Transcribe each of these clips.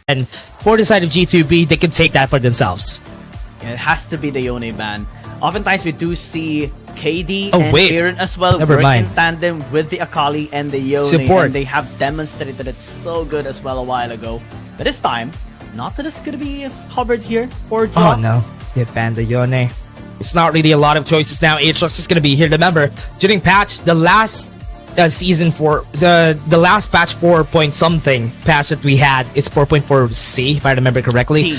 And for the side of G2B, they can take that for themselves. Yeah, it has to be the Yone ban. Oftentimes we do see KD Oh, and wait. Aaron as well Never work mind. in tandem with the Akali and the Yone. Support. And they have demonstrated it's so good as well a while ago. But this time, not that it's gonna be covered here for draw. Oh no, they banned the Yone. It's not really a lot of choices now. Aatrox is gonna be here. Remember, during patch, the last season 4, the last patch 4 point something patch that we had, it's 4.4C if I remember correctly.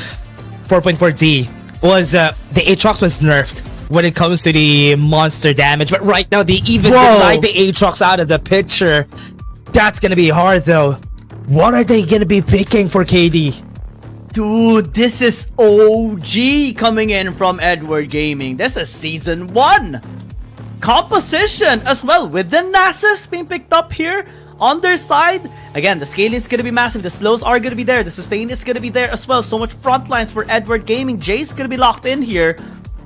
4.4D was the Aatrox was nerfed when it comes to the monster damage, but right now they even denied the Aatrox out of the picture. That's gonna be hard though. What are they gonna be picking for KD? Dude, this is OG coming in from Edward Gaming. This is Season 1. Composition as well with the Nasus being picked up here on their side. Again, the scaling is going to be massive. The slows are going to be there. The sustain is going to be there as well. So much front lines for Edward Gaming. Jay's going to be locked in here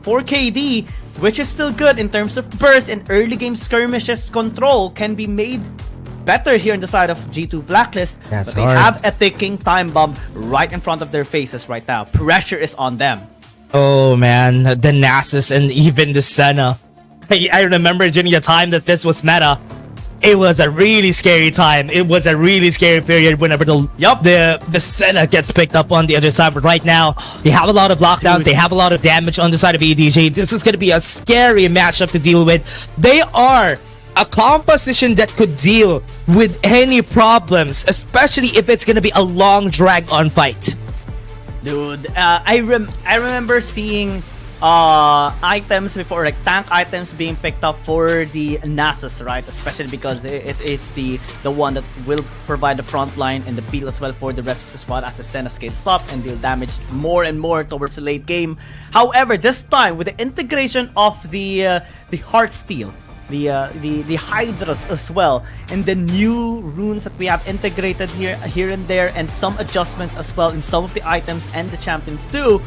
for KD, which is still good in terms of burst and early game skirmishes control can be made better here on the side of G2 Blacklist. That's but they hard. have a ticking time bomb right in front of their faces right now. Pressure is on them. Oh man, the Nasus and even the Senna. I remember during the time that this was meta, it was a really scary time. It was a really scary period whenever the Senna gets picked up on the other side. But right now, they have a lot of lockdowns. Dude. They have a lot of damage on the side of EDG. This is going to be a scary matchup to deal with. They are a composition that could deal with any problems, especially if it's going to be a long drag on fight. Dude, I remember seeing items before, like tank items being picked up for the Nasus, right? Especially because it's the one that will provide the front line and the peel as well for the rest of the squad as the Senna skates up and deal damage more and more towards the late game. However, this time with the integration of the Heartsteel, the Hydras as well, and the new runes that we have integrated here and there, and some adjustments as well in some of the items and the champions too,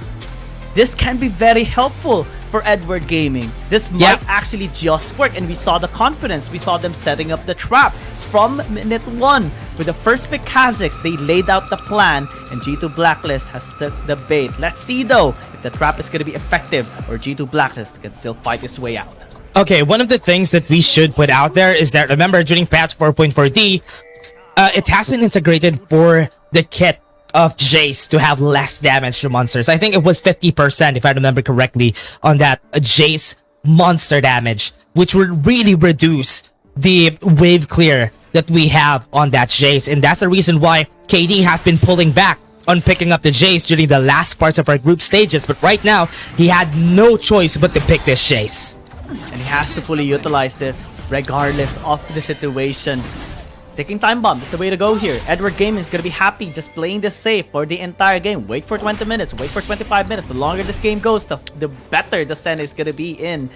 this can be very helpful for Edward Gaming. This might actually just work, and we saw the confidence. We saw them setting up the trap from minute 1 with the first pick Kha'Zix. They laid out the plan, and G2 Blacklist has took the bait. Let's see though if the trap is going to be effective or G2 Blacklist can still fight its way out. Okay, one of the things that we should put out there is that, remember, during patch 4.4D, it has been integrated for the kit of Jace to have less damage to monsters. I think it was 50% if I remember correctly on that Jace monster damage, which would really reduce the wave clear that we have on that Jace. And that's the reason why KD has been pulling back on picking up the Jace during the last parts of our group stages. But right now, he had no choice but to pick this Jace. And he has to fully utilize this regardless of the situation. Taking time bomb, it's the way to go here. Edward Gaming is going to be happy just playing this safe for the entire game. Wait for 20 minutes, wait for 25 minutes. The longer this game goes, the better the Senna is going to be in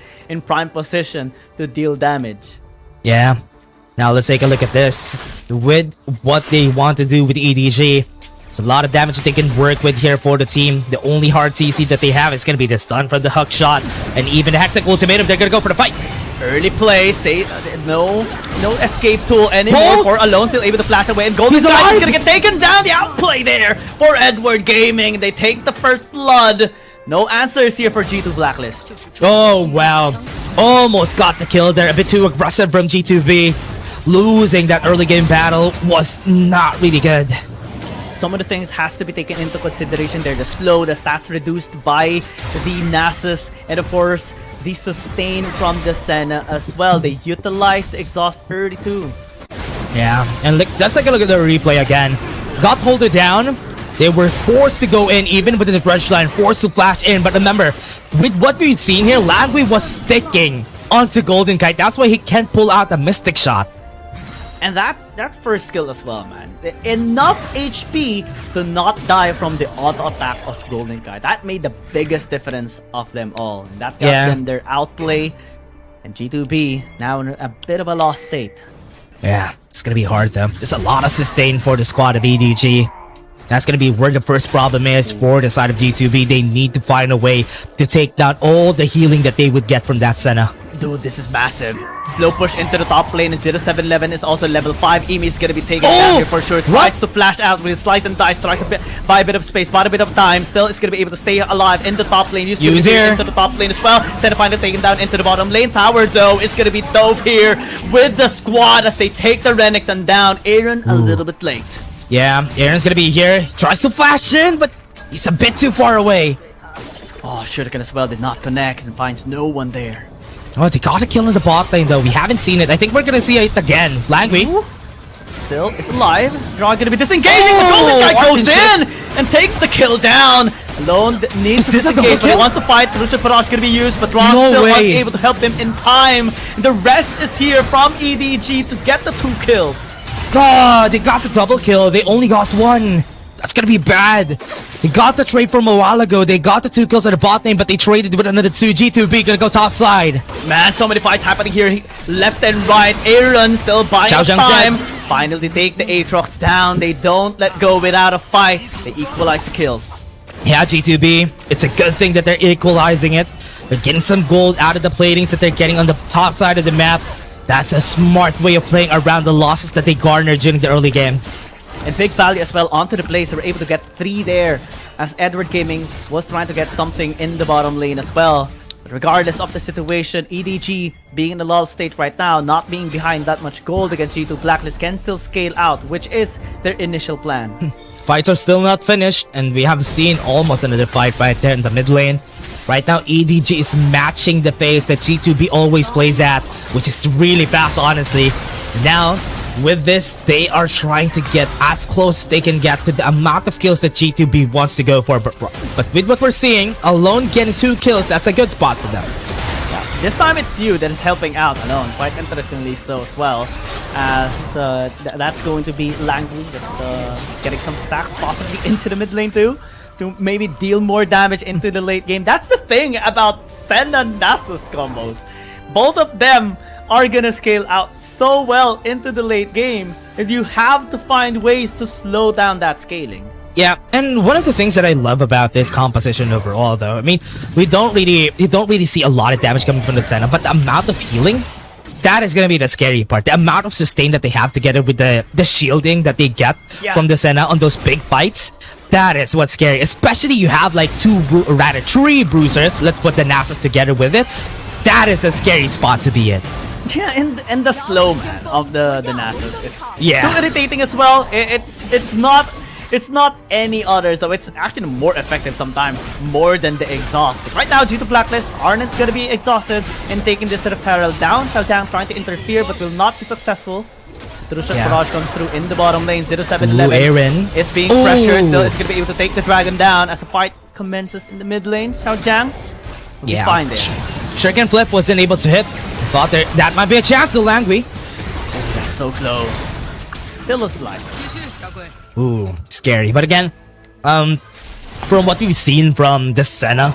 prime position to deal damage. Yeah. Now let's take a look at this. With what they want to do with EDG, there's a lot of damage that they can work with here for the team. The only hard CC that they have is going to be the stun from the hook shot. And even the Hextech ultimatum, they're going to go for the fight. Early plays, no escape tool anymore for Alone, still able to flash away, and Golden Guy is gonna get taken down. The outplay there for Edward Gaming. They take the first blood. No answers here for G2 Blacklist. Oh wow, almost got the kill there. A bit too aggressive from G2B. Losing that early game battle was not really good. Some of the things has to be taken into consideration there. The slow, the stats reduced by the Nasus, and of course the sustain from the Senna as well. They utilized the exhaust early too. Yeah, and let's take a look at the replay again. Got hold it down. They were forced to go in, even with the rush line, forced to flash in. But remember, with what we've seen here, Langui was sticking onto Golden Kite. That's why he can't pull out a Mystic Shot. And that first skill as well, man. Enough HP to not die from the auto attack of Golden Kite. That made the biggest difference of them all. And that got them their outplay. And G2B now in a bit of a lost state. Yeah, it's gonna be hard though. There's a lot of sustain for the squad of EDG. That's gonna be where the first problem is for the side of G2B. They need to find a way to take down all the healing that they would get from that Senna. dude, this is massive. Slow push into the top lane, and 0711 is also level 5. Emi is gonna be taking down here for sure. Tries to flash out with his slice and dice, tries to buy a bit of space, buy a bit of time. Still is gonna be able to stay alive in the top lane. Use here into the top lane as well. Semifinals taken down into the bottom lane. Tower though is gonna be dove here with the squad as they take the Renekton down. Aaron a little bit late. Yeah, Aaron's gonna be here. Tries to flash in, but he's a bit too far away. Oh, Shuriken as well did not connect and finds no one there. Oh, they got a kill in the bot lane though. We haven't seen it. I think we're gonna see it again. Langui still is alive. Draw gonna be disengaging, but Golden Guy goes in and takes the kill down. Alone needs to disengage, but he wants to fight. Rusha Parash gonna be used, but Draw still unable to help him in time. The rest is here from EDG to get the 2 kills. Oh, they got the double kill. They only got 1. That's gonna be bad. They got the trade from a while ago. They got the 2 kills at the bot lane, but they traded with another 2. G2B gonna go top side. Man, so many fights happening here. Left and right. Aaron still buying time. Finally take the Aatrox down. They don't let go without a fight. They equalize the kills. Yeah, G2B. It's a good thing that they're equalizing it. They're getting some gold out of the platings that they're getting on the top side of the map. That's a smart way of playing around the losses that they garnered during the early game. And big value as well onto the place. They were able to get 3 there as Edward Gaming was trying to get something in the bottom lane as well. But regardless of the situation, EDG being in the lull state right now, not being behind that much gold against G2 Blacklist, can still scale out, which is their initial plan. Fights are still not finished, and we have seen almost another fight right there in the mid lane. Right now, EDG is matching the pace that G2B always plays at, which is really fast, honestly. Now, with this, they are trying to get as close as they can get to the amount of kills that G2B wants to go for. But with what we're seeing, Alone getting 2 kills, that's a good spot for them. Yeah, this time it's you that is helping out Alone, quite interestingly so as well. As that's going to be Langui just getting some stacks possibly into the mid lane too, to maybe deal more damage into the late game. That's the thing about Sen and Nasus combos. Both of them are gonna scale out so well into the late game, and you have to find ways to slow down that scaling. Yeah, and one of the things that I love about this composition overall, though, I mean, you don't really see a lot of damage coming from the Senna, but the amount of healing, that is gonna be the scary part. The amount of sustain that they have together with the shielding that they get from the Senna on those big fights. That is what's scary. Especially you have like 3 bruisers. Let's put the Nasus together with it. That is a scary spot to be in. Yeah, and the slow man of the Nasus is too irritating as well. It's not any others though. It's actually more effective sometimes, more than the exhaust. But right now, due to Blacklist, aren't gonna be exhausted and taking this sort of parallel down. Xiaojiang trying to interfere but will not be successful. Trusha Barrage comes through in the bottom lane. 0711 Aaron is being pressured. Still is gonna be able to take the dragon down as a fight commences in the mid lane. Xiaojiang will be fine there. Shuriken Flip wasn't able to hit. Thought that might be a chance to Langui. Oh, that's so close. Still a slide. Ooh, scary. But again, from what we've seen from the Senna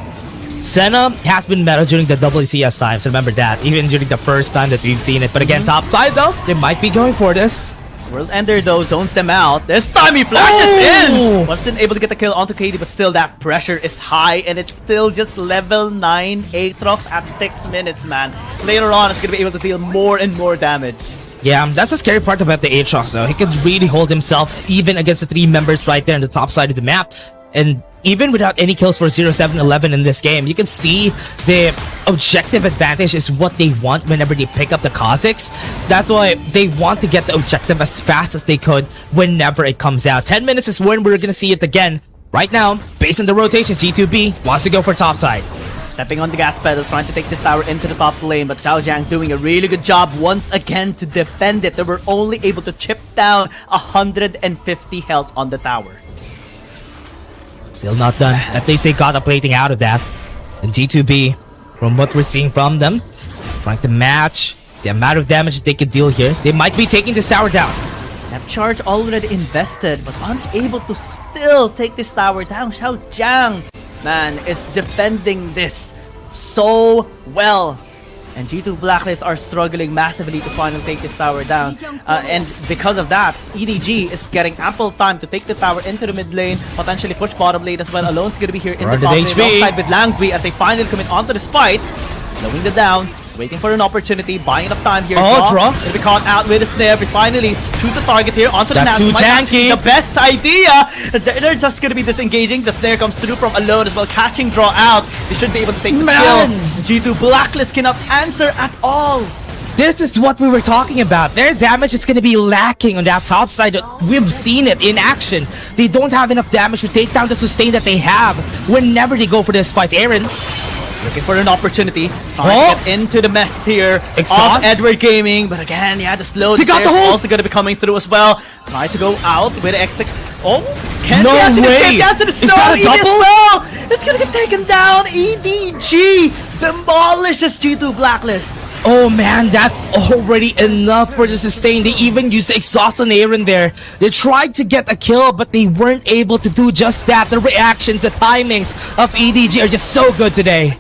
has been meta during the WCS times. Remember that, even during the first time that we've seen it. But again, top side though, they might be going for this. World Ender though zones them out. This time he flashes in! Wasn't able to get the kill onto KD, but still that pressure is high, and it's still just level 9 Aatrox at 6 minutes, man. Later on, it's gonna be able to deal more and more damage. Yeah, that's the scary part about the Aatrox though. He could really hold himself even against the 3 members right there on the top side of the map. And even without any kills for 0711 in this game, you can see the objective advantage is what they want whenever they pick up the Kha'Zix. That's why they want to get the objective as fast as they could whenever it comes out. 10 minutes is when we're gonna see it again. Right now, based on the rotation, G2B wants to go for top side. Stepping on the gas pedal, trying to take this tower into the top lane, but Xiaojiang doing a really good job once again to defend it. They were only able to chip down 150 health on the tower. Still not done. At least they got a plating out of that. And G2B, from what we're seeing from them, trying to match the amount of damage that they can deal here. They might be taking this tower down. That charge already invested, but unable to still take this tower down. Xiaojiang, man, is defending this so well. And G2 Blacklist are struggling massively to finally take this tower down. And because of that, EDG is getting ample time to take the tower into the mid lane, potentially push bottom lane as well. Alone's going to be here in the top lane alongside with Langui as they finally commit onto this fight. Slowing them down. Waiting for an opportunity, buying enough time here. Draw. Gonna be caught out with a snare, but finally choose the target here onto the That's Nasus. too Might not be tanky. the best idea. They're just gonna be disengaging. The snare comes through from alone as well, catching draw out. They should be able to take the Man. skill. G2 Blacklist cannot answer at all. This is what we were talking about. Their damage is going to be lacking on that top side. We've seen it in action. They don't have enough damage to take down the sustain that they have whenever they go for this fight. Aaron. Looking for an opportunity. Trying to get into the mess here Exhaust. of Edward Gaming. But again, yeah, the slow They got the stairs hold. also going to be coming through as well. Try to go out with the exit. Oh, can No they actually way. escape? That's Is that a double? well. It's going to get taken down. EDG demolishes G2 Blacklist. Oh man, that's already enough for the sustain. They even used exhaust on Aaron there. They tried to get a kill, but they weren't able to do just that. The reactions, the timings of EDG are just so good today.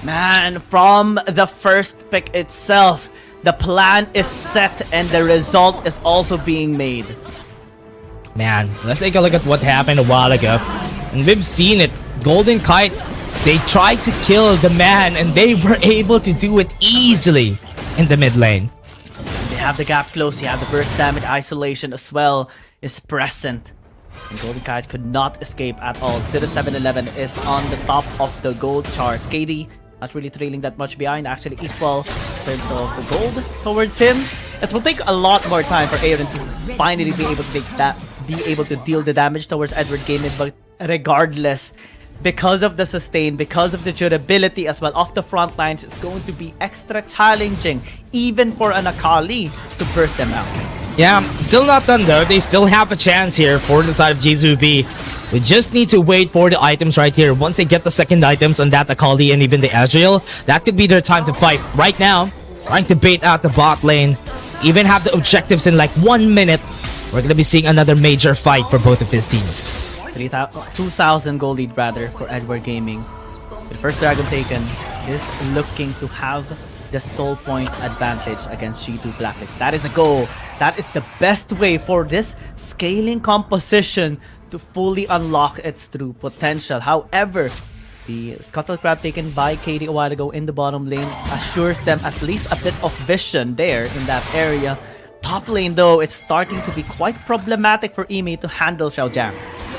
Man, from the first pick itself, the plan is set and the result is also being made. Man, let's take a look at what happened a while ago. And we've seen it. Golden Kite, they tried to kill the man and they were able to do it easily in the mid lane. They have the gap close, you have the burst damage isolation as well is present. And Golden Kite could not escape at all. 0711 is on the top of the gold charts. KD not really trailing that much behind, actually equal in terms of the gold towards him. It will take a lot more time for Aaron to finally be able to take that, be able to deal the damage towards Edward Gaming, but regardless, because of the sustain, because of the durability as well of the front lines, it's going to be extra challenging even for an Akali to burst them out. Yeah, still not done though. They still have a chance here for the side of G2B. We just need to wait for the items right here. Once they get the second items on that Akali and even the Ezreal, that could be their time to fight. Right now, trying to bait out the bot lane, even have the objectives in like 1 minute. We're going to be seeing another major fight for both of these teams. 2,000 gold lead rather for Edward Gaming. The first dragon taken is looking to have the soul point advantage against G2 Blacklist. That is a goal. That is the best way for this scaling composition to fully unlock its true potential. However, the Scuttle Crab taken by KD a while ago in the bottom lane assures them at least a bit of vision there in that area. Top lane though, it's starting to be quite problematic for Ime to handle Xiaojiang.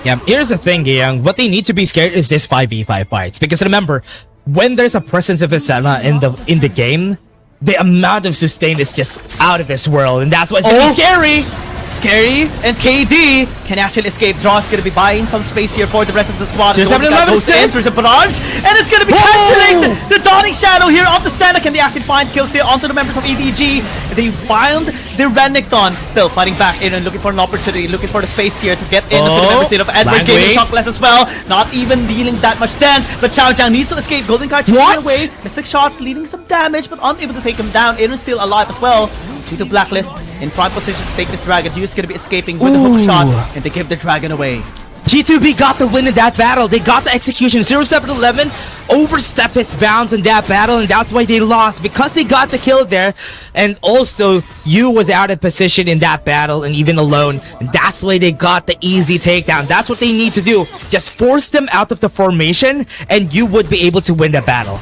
Yeah, here's the thing, Young. What they need to be scared is this 5v5 fights. Because remember, when there's a presence of Asana in the game, the amount of sustain is just out of this world. And that's why it's gonna be scary. Scary, and KD can actually escape. Draw is going to be buying some space here for the rest of the squad. Just having 11 enters a barrage, and it's going to be canceling the Dawning Shadow here off the center. Can they actually find kills here onto the members of EDG? They find the Renekton. Still fighting back in and looking for an opportunity, looking for the space here to get into the members of Edward Gaming. Shockless as well, not even dealing that much damage. But Xiaojiang needs to escape. Golden Kite shooting away. Mystic Shot leading some damage, but unable to take him down. Aaron's still alive as well. G2 Blacklist in prime position to take this dragon. Yu's gonna be escaping with the hook shot, and they give the dragon away. G2B got the win in that battle. They got the execution. 0711 overstepped his bounds in that battle, and that's why they lost, because they got the kill there. And also, Yu was out of position in that battle and even alone. And that's why they got the easy takedown. That's what they need to do. Just force them out of the formation, and you would be able to win the battle.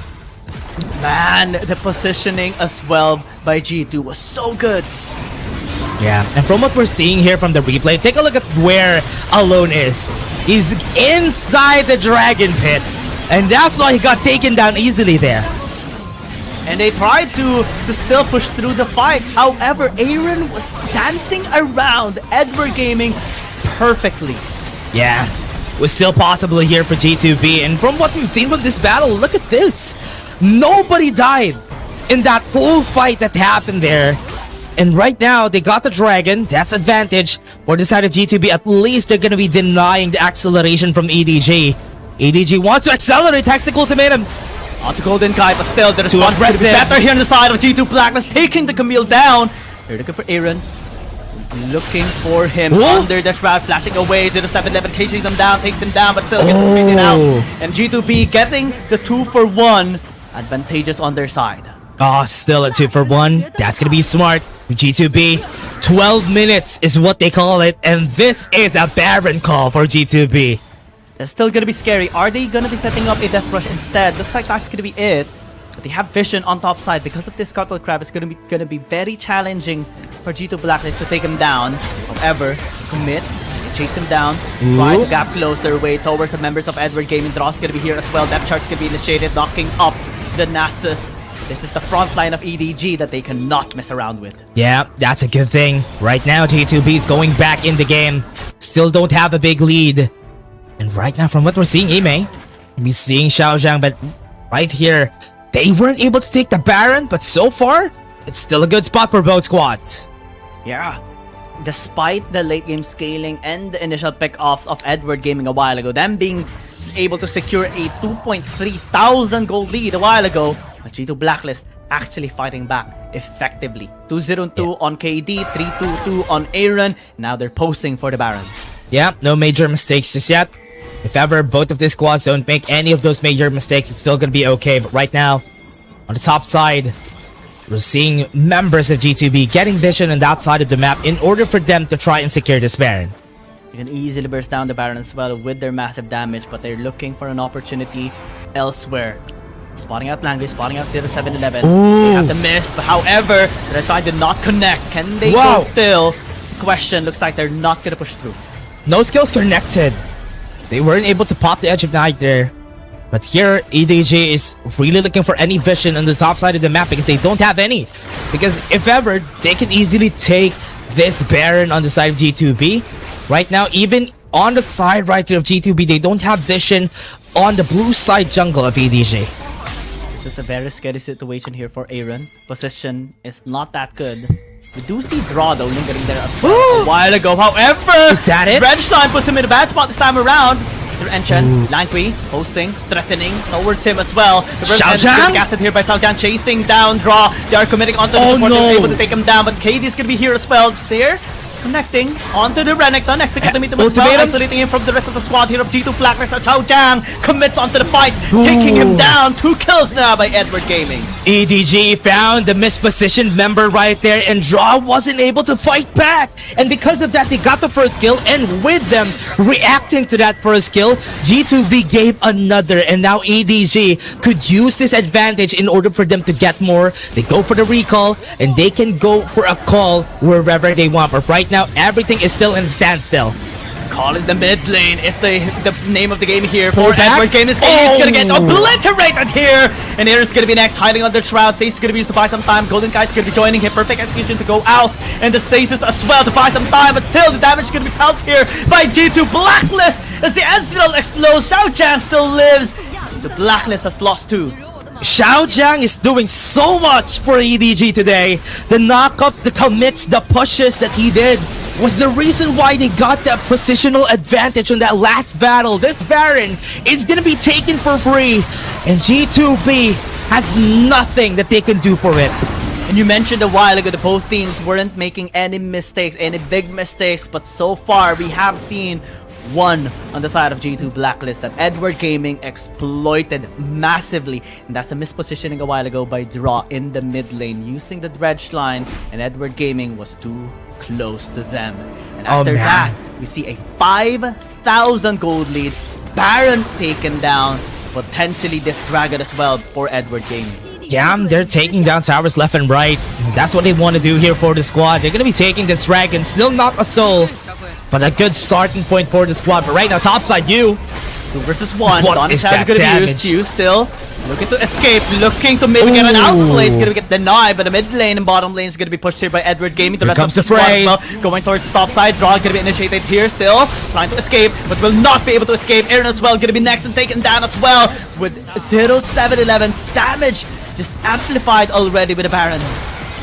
Man, the positioning as well by G2 was so good. Yeah, and from what we're seeing here from the replay, take a look at where Alone is. He's inside the dragon pit, and that's why he got taken down easily there. And they tried to still push through the fight. However, Aaron was dancing around Edward Gaming perfectly. Yeah, was still possible here for G2B, and from what we've seen from this battle, look at this. Nobody died in that whole fight that happened there. And right now, they got the dragon. That's advantage for the side of G2B. At least they're going to be denying the acceleration from EDG. EDG wants to accelerate, takes the ultimatum. Not the Golden Kite, but still the response is better here on the side of G2 Blacklist, taking the Camille down. They're looking for Aaron. Looking for him under the shroud, flashing away. 0711 chasing them down, takes him down, but still gets beaten out. And G2B getting the 2-for-1 advantageous on their side. Oh, still a 2-for-1. That's going to be smart. G2B, 12 minutes is what they call it. And this is a Baron call for G2B. That's still going to be scary. Are they going to be setting up a Death Rush instead? Looks like that's going to be it. But they have vision on top side. Because of this Scuttle Crab, it's gonna be very challenging for G2 Blacklist to take him down. However, commit, chase him down, try to gap close their way towards the members of Edward Gaming. Draw's gonna be here as well. Depth chart's gonna be initiated, knocking up the Nasus. This is the front line of EDG that they cannot mess around with. Yeah, that's a good thing. Right now, G2B is going back in the game. Still don't have a big lead. And right now, from what we're seeing, Ime, we're seeing Xiaozhang, but right here, they weren't able to take the Baron, but so far, it's still a good spot for both squads. Yeah. Despite the late game scaling and the initial pick-offs of Edward Gaming a while ago, them being able to secure a 2.3 thousand gold lead a while ago, but G2 Blacklist actually fighting back effectively. 2-0-2 on KD, 3-2-2 on Aaron. Now they're posing for the Baron. Yeah, no major mistakes just yet. If ever both of these squads don't make any of those major mistakes, it's still gonna be okay. But right now, on the top side, we're seeing members of G2B getting vision on that side of the map in order for them to try and secure this Baron. You can easily burst down the Baron as well with their massive damage, but they're looking for an opportunity elsewhere. Spotting out Langley, spotting out 0711. They have the miss, but however, the try did not connect. Can they go still? Question, looks like they're not gonna push through. No skills connected. They weren't able to pop the Edge of Night there. But here, EDG is really looking for any vision on the top side of the map because they don't have any. Because if ever, they can easily take this Baron on the side of G2B. Right now, even on the side right here of G2B, they don't have vision on the blue side jungle of EDG. This is a very scary situation here for Aaron. Position is not that good. We do see Draw though lingering there a while ago. However, is that it? Redstein puts him in a bad spot this time around. Enchen, Langui, posing, threatening towards him as well. The Xiaozhang? Gassed here by Xiaozhang, chasing down Draw. They are committing onto the support, they're able to take him down, but KD is gonna be here as well. It's there. Connecting onto the Renekton, executing him as well, isolating him from the rest of the squad here of G2 Blacklist. Xiaozhang commits onto the fight, taking him down. 2 kills now by Edward Gaming. EDG found the mispositioned member right there, and Draw wasn't able to fight back. And because of that, they got the first kill, and with them reacting to that first kill, G2B gave another, and now EDG could use this advantage in order for them to get more. They go for the recall, and they can go for a call wherever they want. But right now, everything is still in standstill. Calling the mid lane is the name of the game here for Edward Gaming. He's gonna get obliterated here, and Aaron's gonna be next, hiding under Shroud. Stasis gonna be used to buy some time. Golden Guy's gonna be joining him. Perfect execution to go out, and the Stasis as well to buy some time. But still, the damage is gonna be felt here by G2 Blacklist as the Ezreal explodes. Xiaozhang still lives. The Blacklist has lost 2. Xiaozhang is doing so much for EDG today. The knockups, the commits, the pushes that he did was the reason why they got that positional advantage on that last battle. This Baron is gonna be taken for free, and G2B has nothing that they can do for it. And you mentioned a while ago that both teams weren't making any mistakes, any big mistakes, but so far we have seen one on the side of G2 Blacklist that Edward Gaming exploited massively, and that's a mispositioning a while ago by Draw in the mid lane using the dredge line, and Edward Gaming was too close to them. And after that, we see a 5,000 gold lead, Baron taken down, potentially this dragon as well for Edward Gaming. Yeah, they're taking down towers left and right. That's what they want to do here for the squad. They're gonna be taking this dragon, still not a soul, but a good starting point for the squad. But right now, topside, you. 2 versus 1. What is that damage? You still looking to escape, looking to maybe get an outplay. Is gonna get denied, but the mid lane and bottom lane is gonna be pushed here by Edward Gaming. The Here rest comes of the fray. squad as well, going towards the top side. Draw gonna be initiated here still, trying to escape, but will not be able to escape. Aaron as well gonna be next and taken down as well with 0711's damage just amplified already with the Baron.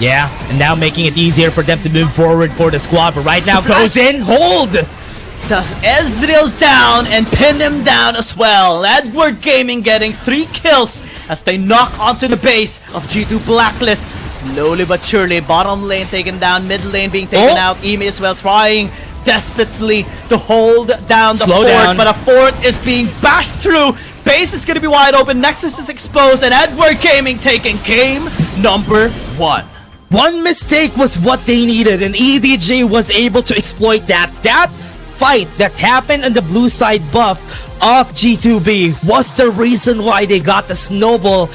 Yeah, and now making it easier for them to move forward for the squad. But right now, goes in, hold! Does Ezreal down and pin him down as well. Edward Gaming getting 3 kills as they knock onto the base of G2 Blacklist. Slowly but surely, bottom lane taken down, mid lane being taken out. Emi as well trying desperately to hold down the fort, but a fort is being bashed through. Base is going to be wide open, Nexus is exposed, and Edward Gaming taking game number 1. One mistake was what they needed, and EDG was able to exploit that. That fight that happened on the blue side buff of G2B was the reason why they got the snowball